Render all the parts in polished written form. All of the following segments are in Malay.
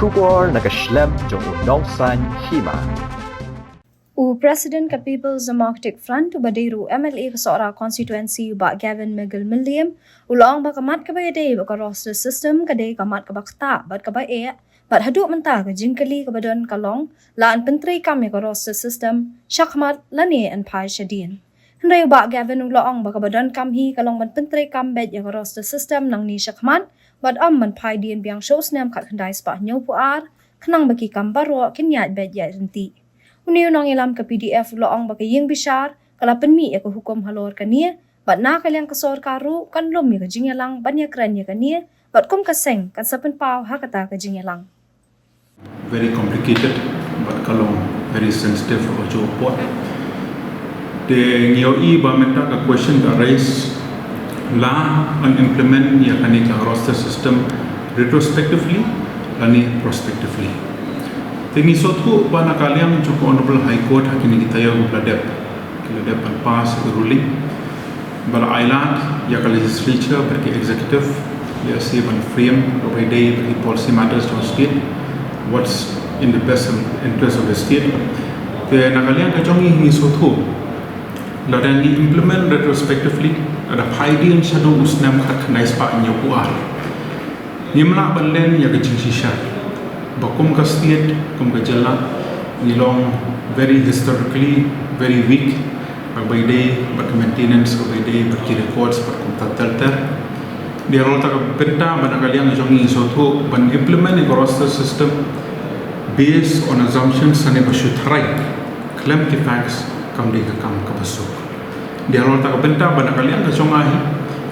Shubor nakaslem jong udongsan Hima. President ka People's Democratic Front Badiru MLA kasora constituency ba Gavin Miguel Milliam ulang ba kamat ka ba day ba ka roster system ka day kamat ka ba kta bat ka ba bat hadu menta ka Jingkylli ka ba don kalong laan pentri kam ka roster system syakmat lani an pai shadin Henry ba Gavin ulang ba ka ba don kam hi kalong ban pentri kam bet ka roster system nang ni syakmat bat man pai dien biang shows nam kat handai spa nyaw puar kanang bagi kam baro kinyat bet ya renti Uniu Nongïalam ka PDF loong baka ying bishar kala penmi ya ka hukum halor kania bat na kalyang kasor karu kan lom ya ka Jingkylli ban ya kran ya kania bat kum ka seng kan sapen pau ha kata ka Jingkylli Very complicated but kalong very sensitive ojo pot de ngioi ba meta ka question da raise la an implement ya kanika roster system retrospectively lani prospectively Tingi sotu bana kalian cukup Honorable High Court hakini kita ya uladep an pass the ruling bala island ya ka legislature berki executive ya si ban frame over day berki policy matters to state what's in the best interest of the state te nakalian ka jongi hingi sotu ladan ni implement retrospectively ada phaidi an shadow usnam khat nice pa nyokuar nimla balen ya ka jingsisha Bakum ka state, kum ka jala, nilong very historically, very weak. By day, but maintenance by day, but key records, but kum tatalter. Dia role tak benta, but nakaliang jongi soto, but implement a roster system based on assumptions and a bashutrai. Claim ki facts, kam di ka kam ka basuk. Dia role tak benta, but nakaliang ka jongahi,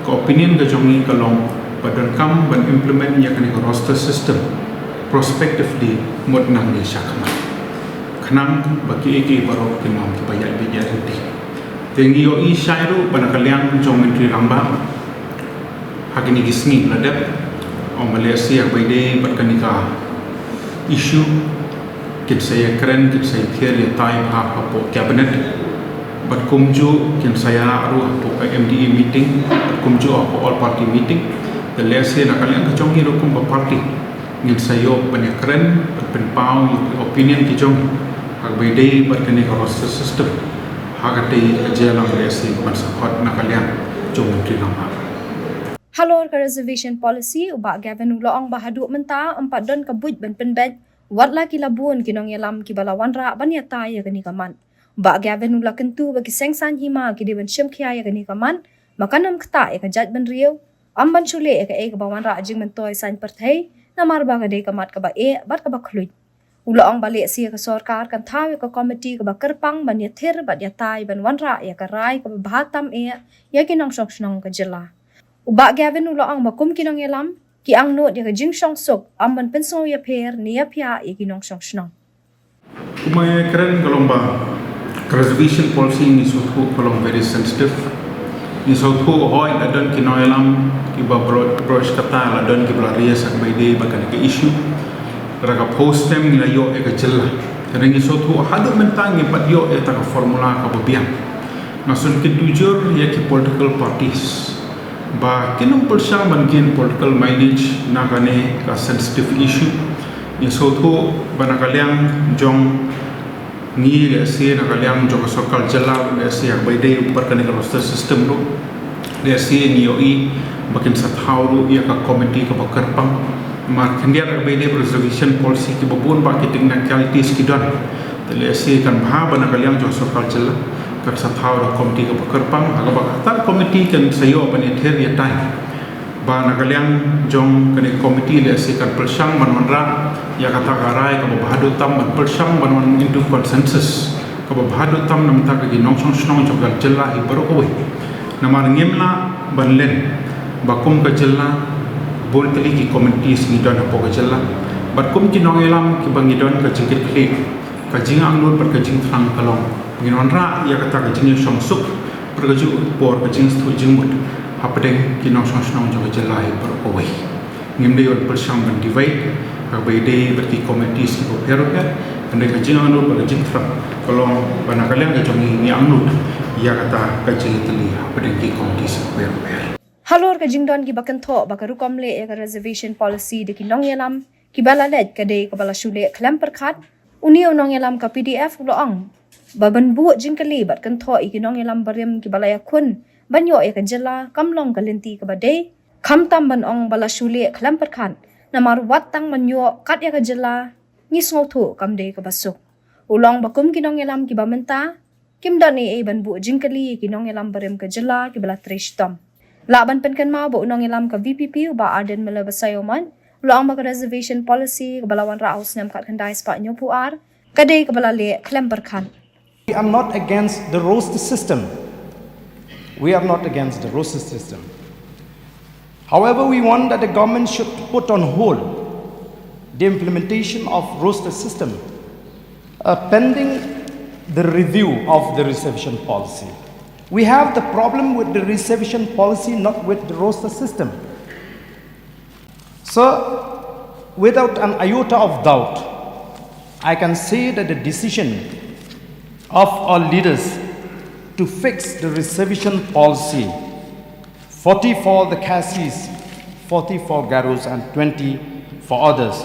ka opinion ka jongi kalong, but dan kam, but implement ya kani roster system. Prospectively mod nang ni syakma kanang bagi eki baro kinam ki bayar bijak renti tengi yo I shairu banakaliang jong menteri ramba hakini gisni ladap o Malaysia baide batkanika issue kit saya keren kit saya thier ya time ha po cabinet bat kumju kin saya aru po MDA meeting kumju po all party meeting the Malaysia nakaliang kachongi rokum ba party ngin sayo penyekren penpau opinion ki jong hak bede berkene roster system hak ate ajalang resi ban support nakalian jong menteri nama Halor ka reservation policy uba Gavin uloong bahadu menta empat don kabut ban penbet wat la ki labun ki Nongïalam ki balawan ra ban ya tay ka ni kaman uba Gavin ula kentu bagi sengsan Hima ki dewan syem khia ya ka ni kaman makanam kta ya ka jat ban riau amban chule ya ka e ka bawan ra jing mentoy san perthai namar ba gade kamat ka ba bat ka ba khluj uloong balik sia ka sarkar kan thaw ka committee ka ba kerpang ban ya thir bat ya tai ban wanra ya ka rai ka ba bhatam ya kinong song ka jila uba Gavin uloong ba kum kinong Nongïalam ki ang not ya ka jing song suk amban penso ya pher ni ya phya ya kinong song kumay keren kalomba reservation policy ni suhu kalom very sensitive ni suhu hoy adon ki Nongïalam ki ba approach kata adon ki bla sak baide bakan ke issue raga post tem ni yo e ka jella rengi suhu hadu mentang ni pat yo e ta formula ka biang nasun ki tujur ya ki political parties ba kinum persang bankin political mileage na kane ka sensitive issue ni suhu banakaliang jong ni le se nakaliang jong sokal jella le se ak baide upar kane ka roster system lo le se ni yo I bakin sathauru ya ka committee ka bakarpang mar khandia ka baide reservation policy ki babun ba ki technicalities ki don le se kan bha banakaliang jong sokal jella ka sathauru committee ka bakarpang aga bakata committee kan sayo bani ther ya tai ba nakaliang jong kane committee le se kan persang manra ya kata garai ka bahadu tam ban persang ban into consensus ka bahadu tam nam ta ka ginong song snong jogal jella hi baro oi namar ngimla banlen bakum ka jella bol tali ki committees ni don apo ka jella bakum ki Nongïalam ki bangi don ka Jingkylli ka jingang lur per ka jing thang kalong nginonra ya kata ka jing song suk per ka ju por ka jing stu jingmut hapadeng ki nong song snong jogal jella hi baro oi ngimde yon persang ban divide ka baide berki committees ki pero ya ande ka jingang lur per ka jing thang kalong banakaliang ka jongi ni anglut ya kata ka Jingkylli hapadeng ki committees pero Halor ka jingdon ki bakan tho baka rukom le ya ka reservation policy de ki Nongïalam Kibala led kadai kabala syule klem perkat, uniau Nongïalam ka PDF uloang. Baban buat Jingkylli bat kentho iki Nongïalam Barim kibala yakun, banyo ya kajela, kamlong kalinti kabadai, kam tamban ong bala syule klem perkat, namar wat tang manyo kat ya kajela, ngis ngotu kamdai kabasuk. Ulang bakum ki Nongïalam kibamenta, kim dani ban buat Jingkylli ki Nongïalam Barim kajela kibala trish tom. Laban penkan mau bu Nongïalam ka VPP ba Arden mela basayoman, ulang ba reservation policy kabalawan raus nam kat kandai spa nyopuar, kadai kabala le klem perkat. We are not against the roster system. We are not against the roster system. However, we want that the government should put on hold the implementation of roster system pending the review of the reservation policy. We have the problem with the reservation policy, not with the roster system. So, without an iota of doubt, I can say that the decision of our leaders to fix the reservation policy, 40 for the Cassis, 40 for Garus and 20 for others,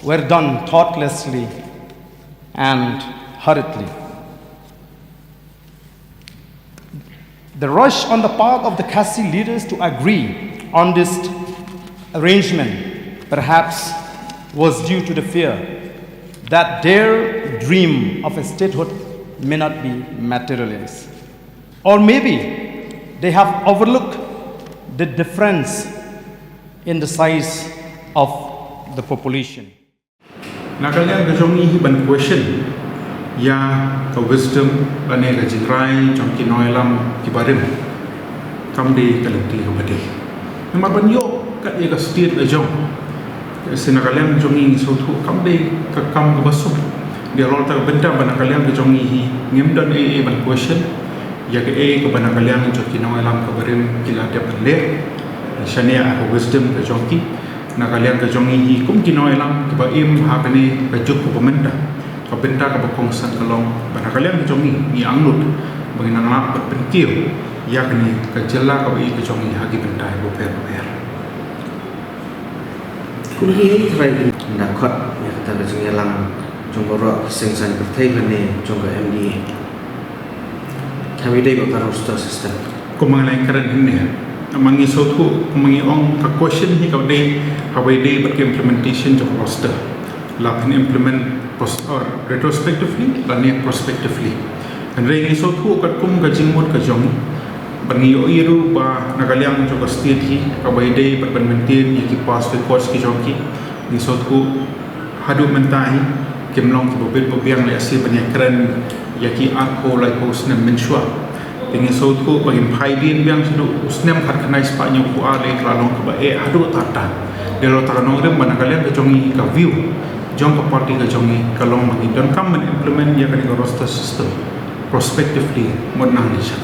were done thoughtlessly and hurriedly. The rush on the part of the Cassis leaders to agree on this arrangement perhaps was due to the fear that their dream of a statehood may not be materialized. Or maybe they have overlooked the difference in the size of the population. Nakalian ka jong ihi ban question ya ka wisdom ane ka jingrai jong ki Nongïalam ki Barim kam de kalati ka bade. Nama ban yo ka e ka state ka jong sinakalian jong ihi so thu kam de ka kam ka basuk dia rol ta benda ban nakalian ka jong ihi ngim don e ban question ya ka e ka ban nakalian jong ki Nongïalam ka Barim kila de ban le shania ka wisdom ka jong ki nakalian ka jong ihi kum ki Nongïalam ki ba im ha kane ka juk ko pemenda ka benda ka bakong san kalong ban nakalian ka jong ihi angnut bagi nang pat penkir ya kane ka jela ka ba ka jong ihi hagi benda bo per Kuni try nakot ya kata ka Nongïalam jong borok sengsan pertai lane jong ka MDA kami dai ba roster system ko mangalay karan ini mangi sotu mangi ong ka question hi ka de hawai de but implementation of roster la pen implement or retrospectively la ne prospectively and re ngi sotu ka kum ka jingmot ka jong bangi o iru ba nagaliang jo ka state hi ka bai de but maintain yi ki pass records ki jong ki ni sotu hadu mentai kimlong ki bobel bobiang le asi banyak keren ya ki arko like host na menshua dengan sautu bagi paidin biang sidu usnem khat kanai spanya ku ale klalong ka ba e adu tata de lo ta nongre mana kalian ke jongi ka view jong ka party ka jongi kalong magi don come and implement ya ka roster system prospectively modnang ni sha